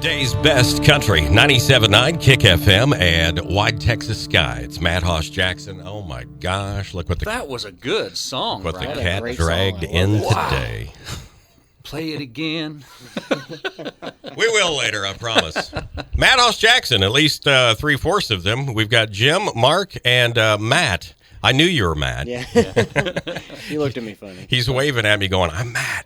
Today's best country, 97.9 KIcK-FM and Wide Texas Sky. It's Matt Hoss Jackson. Oh my gosh, look what that was a good song. What Brian. the cat dragged in today. Play it again. We will later, I promise. Matt Hoss Jackson, at least 3/4 of them. We've got Jim, Mark, and Matt. I knew you were Matt. Yeah. He looked at me funny. He's waving at me going, I'm Matt.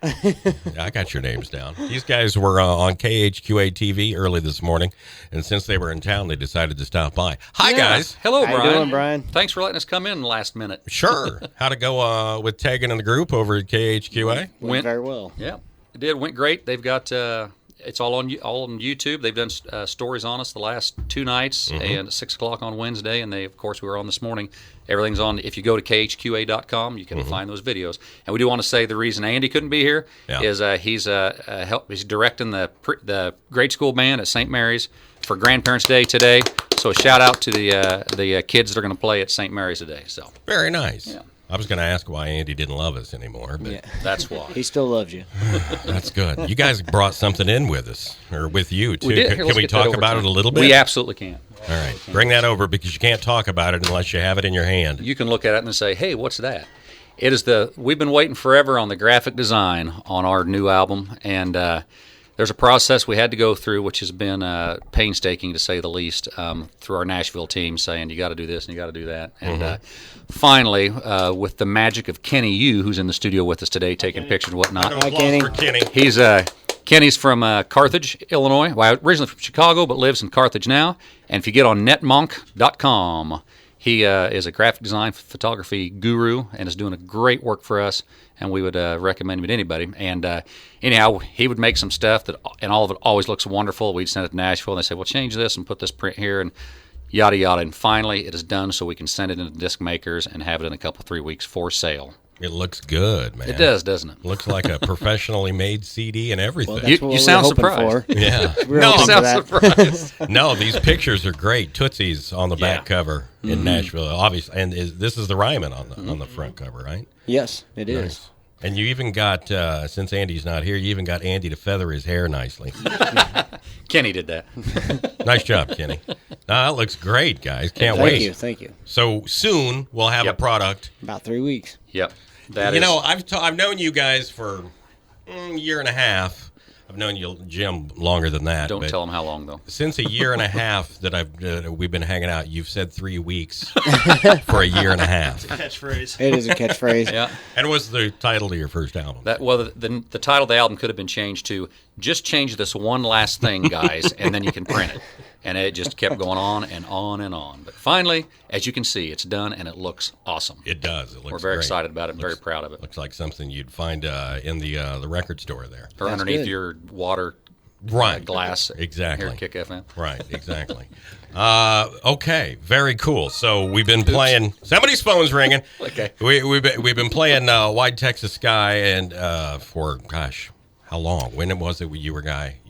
I got your names down. These guys were on KHQA TV early this morning, and since they were in town, they decided to stop by. Hi, guys. Hello, How Brian. you doing, Brian? Thanks for letting us come in last minute. Sure. How'd it go with Tegan and the group over at KHQA? Went very well. Yeah, it did. Went great. They've got it's all on YouTube. They've done stories on us the last 2 nights and at 6 o'clock on Wednesday, and we were on this morning. Everything's on. If you go to KHQA.com, you can find those videos. And we do want to say the reason Andy couldn't be here is he's directing the grade school band at St. Mary's for Grandparents' Day today. So shout out to the kids that are going to play at St. Mary's today. So very nice. Yeah. I was going to ask why Andy didn't love us anymore, but that's why. He still loves you. That's good. You guys brought something in with us, or with you, too. We did. Can we talk about it a little bit? We absolutely can. All right. Bring that over, because you can't talk about it unless you have it in your hand. You can look at it and say, hey, what's that? It is we've been waiting forever on the graphic design on our new album, and there's a process we had to go through, which has been painstaking, to say the least, through our Nashville team saying, you got to do this and you got to do that. And finally, with the magic of Kenny Yu, who's in the studio with us today taking pictures and whatnot. Hi, Kenny. For Kenny. Kenny's from Carthage, Illinois. Well, originally from Chicago, but lives in Carthage now. And if you get on netmonk.com, he is a graphic design photography guru and is doing a great work for us, and we would recommend him to anybody. And anyhow, he would make some stuff and all of it always looks wonderful. We'd send it to Nashville, and they say, well, change this and put this print here, and yada, yada. And finally, it is done, so we can send it into disc makers and have it in a couple, 3 weeks for sale. It looks good, man. It does, doesn't it? Looks like a professionally made CD and everything. Well, that's what you we're sound hoping surprised. For. Yeah. You sound surprised. No, these pictures are great. Tootsie's on the back cover in Nashville, obviously, and this is the Ryman on the front cover, right? Yes, it is. Nice. And you even got, since Andy's not here, you even got Andy to feather his hair nicely. Kenny did that. Nice job, Kenny. That looks great, guys. Can't wait. Thank you. So soon we'll have a product. About 3 weeks. Yep. I've known you guys for a year and a half. I've known you, Jim, longer than that. Don't tell them how long, though. Since a year and a half that we've been hanging out, you've said 3 weeks for a year and a half. It's a catchphrase. It is a catchphrase. Yeah. And what's the title of your first album? The title of the album could have been changed to "Just Change This One Last Thing, Guys," and then you can print it. And it just kept going on and on and on. But finally, as you can see, it's done, and it looks awesome. It does. It looks We're very great. excited about it and very proud of it. Looks like something you'd find in the record store there. Or That's underneath good. your water glass. Exactly. Here at KIcK-FM. Right, exactly. Okay, very cool. So we've been playing. Somebody's phone's ringing. Okay. We've been playing Wide Texas Sky and for how long? When was it you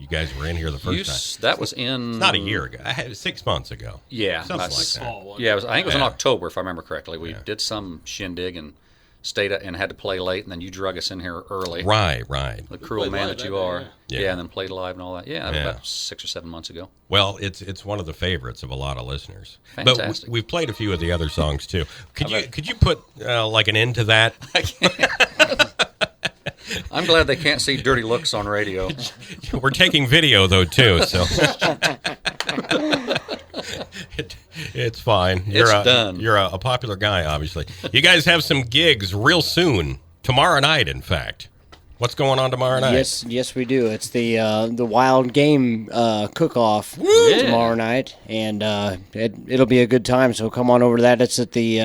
guys were in here the first time? That was in... It's not a year ago. 6 months ago. Yeah. Something like that. Fall, Yeah, I think it was in October, if I remember correctly. We did some shindig and stayed and had to play late, and then you drug us in here early. Right. The cruel man that you are. Yeah. And then played live and all that. Yeah, about 6 or 7 months ago. Well, it's one of the favorites of a lot of listeners. Fantastic. But we've played a few of the other songs too. Could you put like an end to that? I'm glad they can't see dirty looks on radio. We're taking video though too, so it's fine. It's done. You're a popular guy, obviously. You guys have some gigs real soon. Tomorrow night, in fact. What's going on tomorrow night? Yes, we do. It's the Wild Game cook-off tomorrow night, and it'll be a good time. So come on over to that. It's at the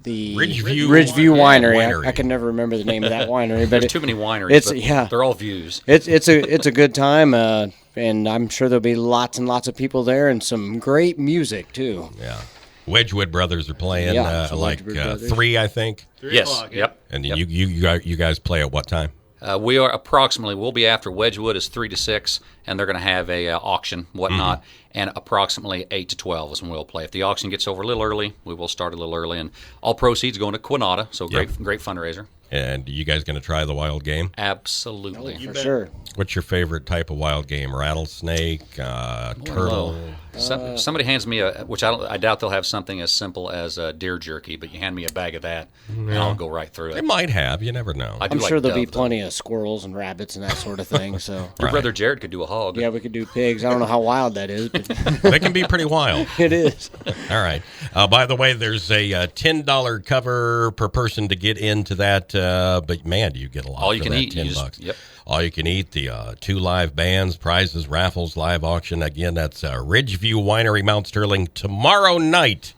Ridgeview Winery. I can never remember the name of that winery, but There's too many wineries. They're all views. It's a good time, and I'm sure there'll be lots and lots of people there, and some great music too. Yeah. Wedgwood Brothers are playing like 3, I think. 3 Yes. o'clock. Yep. And then you guys play at what time? We'll be after Wedgwood is 3 to 6, and they're going to have a auction, whatnot, and approximately 8 to 12 is when we'll play. If the auction gets over a little early, we will start a little early, and all proceeds going to Quinata, so great fundraiser. And you guys going to try the wild game? Absolutely. For sure. What's your favorite type of wild game? Rattlesnake, turtle? Somebody hands me which I doubt they'll have something as simple as deer jerky, but you hand me a bag of that, and I'll go right through They it. might have. You never know. I'm sure there'll be plenty of squirrels and rabbits and that sort of thing. So Your brother Jared could do a hog. yeah, we could do pigs. I don't know how wild that is, but They can be pretty wild. it is. All right. By the way, there's a $10 cover per person to get into that. But man, do you get a lot All you for can that eat. $10. Yep. All you can eat, the 2 live bands, prizes, raffles, live auction. Again, that's Ridgeview Winery, Mount Sterling, tomorrow night.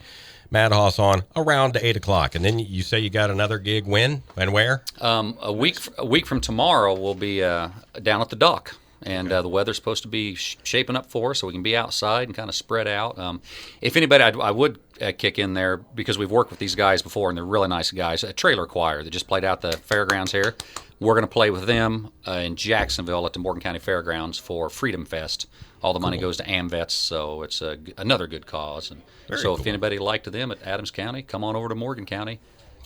Mad Hoss on around 8 o'clock. And then you say you got another gig when and where? A week from tomorrow, we'll be down at the dock. And the weather's supposed to be shaping up for us, so we can be outside and kind of spread out. If anybody, I would kick in there, because we've worked with these guys before, and they're really nice guys. A trailer choir that just played out the fairgrounds here. We're going to play with them in Jacksonville at the Morgan County Fairgrounds for Freedom Fest. All the money goes to AMVETS, so it's another good cause. And so if anybody liked them at Adams County, come on over to Morgan County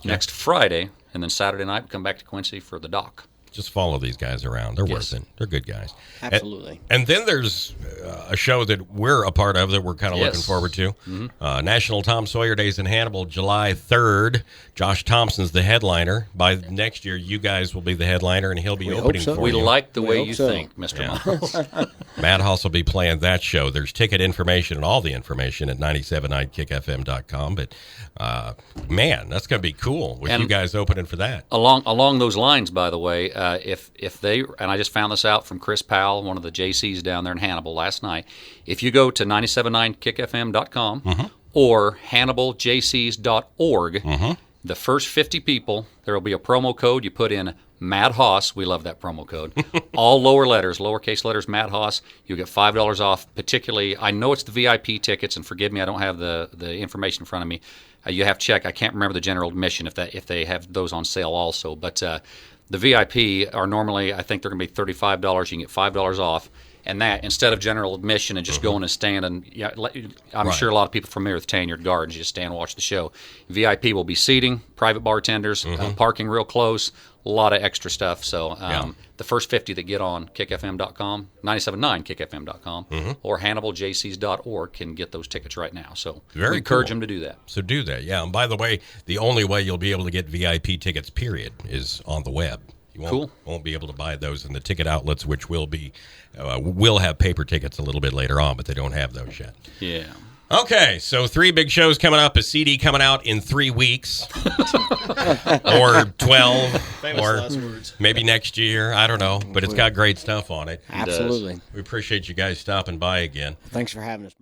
next Friday, and then Saturday night we come back to Quincy for the dock. Just follow these guys around. They're worth it. They're good guys. Absolutely. And then there's a show that we're a part of that we're kind of looking forward to. Mm-hmm. National Tom Sawyer Days in Hannibal, July 3rd. Josh Thompson's the headliner. By next year, you guys will be the headliner, and he'll be opening for We you. like the way you think, Mr. Miles. Matt Hoss will be playing that show. There's ticket information and all the information at 979kickfm.com. But, man, that's going to be cool with you guys opening for that. Along those lines, by the way, if they, and I just found this out from Chris Powell, one of the JCs down there in Hannibal last night, if you go to 979kickfm.com or hannibaljcs.org, the first 50 people, there will be a promo code. You put in Mad Hoss. We love that promo code. All lowercase letters, Mad Hoss. You'll get $5 off. Particularly, I know it's the VIP tickets, and forgive me, I don't have the information in front of me. You have to check. I can't remember the general admission if they have those on sale also. But the VIP are normally, I think they're going to be $35. You can get $5 off. And that, instead of general admission and just going and stand, and I'm sure a lot of people familiar with Tanyard Gardens, you just stand and watch the show. VIP will be seating, private bartenders, parking real close, a lot of extra stuff. So the first 50 that get on KICK-FM.com, 979kickfm.com, or hannibaljcs.org can get those tickets right now. So we encourage them to do that. So do that, yeah. And by the way, the only way you'll be able to get VIP tickets, period, is on the web. You won't be able to buy those in the ticket outlets, which will have paper tickets a little bit later on, but they don't have those yet. Yeah. Okay, so 3 big shows coming up. A CD coming out in 3 weeks, or 12, or maybe next year. I don't know, but it's got great stuff on it. Absolutely. We appreciate you guys stopping by again. Thanks for having us.